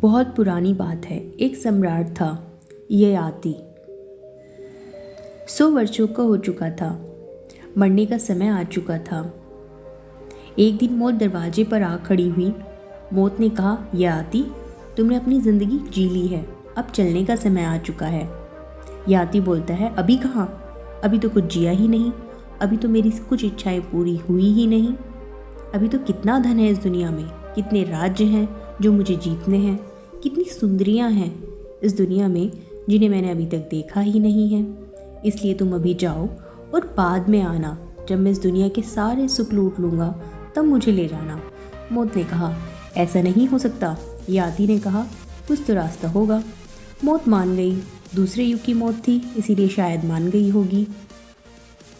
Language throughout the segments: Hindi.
बहुत पुरानी बात है। एक सम्राट था, ययाति। 100 वर्षों का हो चुका था। मरने का समय आ चुका था। एक दिन मौत दरवाजे पर आ खड़ी हुई। मौत ने कहा, ययाति, तुमने अपनी ज़िंदगी जी ली है, अब चलने का समय आ चुका है। ययाति बोलता है, अभी कहाँ, अभी तो कुछ जिया ही नहीं, अभी तो मेरी कुछ इच्छाएं पूरी हुई ही नहीं। अभी तो कितना धन है इस दुनिया में, कितने राज्य हैं जो मुझे जीतने हैं, कितनी सुंदरियां हैं इस दुनिया में जिन्हें मैंने अभी तक देखा ही नहीं है। इसलिए तुम अभी जाओ और बाद में आना, जब मैं इस दुनिया के सारे सुख लूट लूँगा तब मुझे ले जाना। मौत ने कहा, ऐसा नहीं हो सकता। ययाति ने कहा, कुछ तो रास्ता होगा। मौत मान गई। दूसरे युग की मौत थी, इसीलिए शायद मान गई होगी,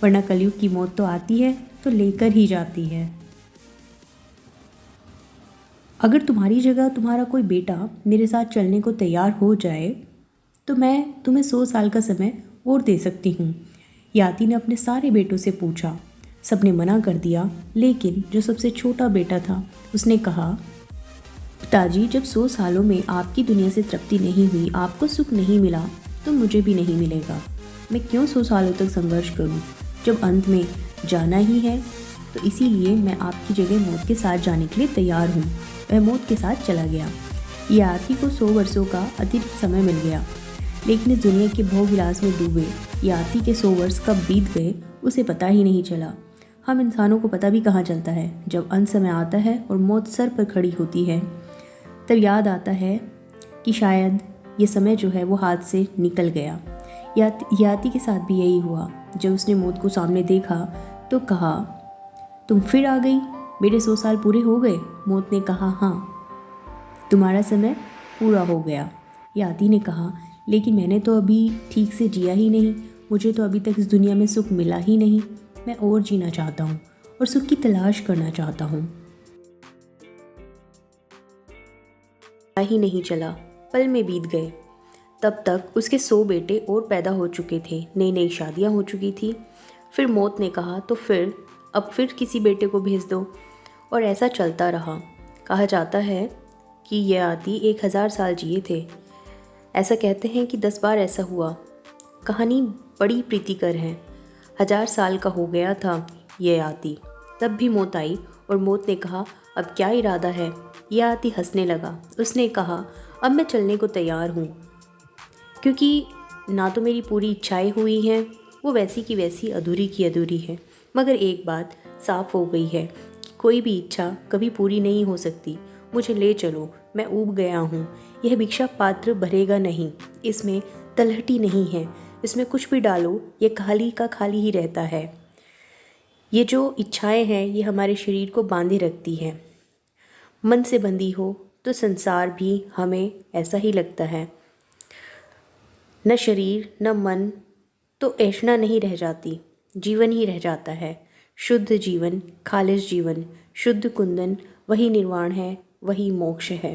वरना कलयुग की मौत तो आती है तो लेकर ही जाती है। अगर तुम्हारी जगह तुम्हारा कोई बेटा मेरे साथ चलने को तैयार हो जाए तो मैं तुम्हें 100 साल का समय और दे सकती हूँ। ययाति ने अपने सारे बेटों से पूछा, सबने मना कर दिया, लेकिन जो सबसे छोटा बेटा था उसने कहा, पिताजी, जब 100 सालों में आपकी दुनिया से तृप्ति नहीं हुई, आपको सुख नहीं मिला, तो मुझे भी नहीं मिलेगा। मैं क्यों 100 सालों तक संघर्ष करूं, जब अंत में जाना ही है। तो इसीलिए मैं आपकी जगह मौत के साथ जाने के लिए तैयार हूँ। वह मौत के साथ चला गया। ययाति को 100 वर्षों का अतिरिक्त समय मिल गया, लेकिन इस दुनिया के भोग विलास में डूबे ययाति के 100 वर्ष कब बीत गए उसे पता ही नहीं चला। हम इंसानों को पता भी कहाँ चलता है, जब अंत समय आता है और मौत सर पर खड़ी होती है, तब याद आता है कि शायद ये समय जो है वो हाथ से निकल गया। ययाति के साथ भी यही हुआ। जब उसने मौत को सामने देखा तो कहा, तुम फिर आ गई, मेरे 100 साल पूरे हो गए। मौत ने कहा, हाँ, तुम्हारा समय पूरा हो गया। ययाति ने कहा, लेकिन मैंने तो अभी ठीक से जिया ही नहीं, मुझे तो अभी तक इस दुनिया में सुख मिला ही नहीं। मैं और जीना चाहता हूँ और सुख की तलाश करना चाहता हूँ। पता ही नहीं चला, पल में बीत गए। तब तक उसके 100 बेटे और पैदा हो चुके थे, नई नई शादियाँ हो चुकी थी। फिर मौत ने कहा, तो अब फिर किसी बेटे को भेज दो। और ऐसा चलता रहा। कहा जाता है कि ययाति 1000 साल जिए थे। ऐसा कहते हैं कि 10 बार ऐसा हुआ। कहानी बड़ी प्रीतिकर है। 1000 साल का हो गया था ययाति, तब भी मौत आई और मौत ने कहा, अब क्या इरादा है। ययाति हंसने लगा। उसने कहा, अब मैं चलने को तैयार हूँ, क्योंकि ना तो मेरी पूरी इच्छाएं हुई हैं, वो वैसी की वैसी अधूरी की अधूरी है। मगर एक बात साफ हो गई है कि कोई भी इच्छा कभी पूरी नहीं हो सकती। मुझे ले चलो, मैं ऊब गया हूँ। यह भिक्षा पात्र भरेगा नहीं, इसमें तलहटी नहीं है, इसमें कुछ भी डालो यह खाली का खाली ही रहता है। ये जो इच्छाएं हैं ये हमारे शरीर को बांधे रखती हैं। मन से बंधी हो तो संसार भी हमें ऐसा ही लगता है। न शरीर न मन तो ऐशना नहीं रह जाती, जीवन ही रह जाता है। शुद्ध जीवन, खालिश जीवन, शुद्ध कुंदन, वही निर्वाण है, वही मोक्ष है।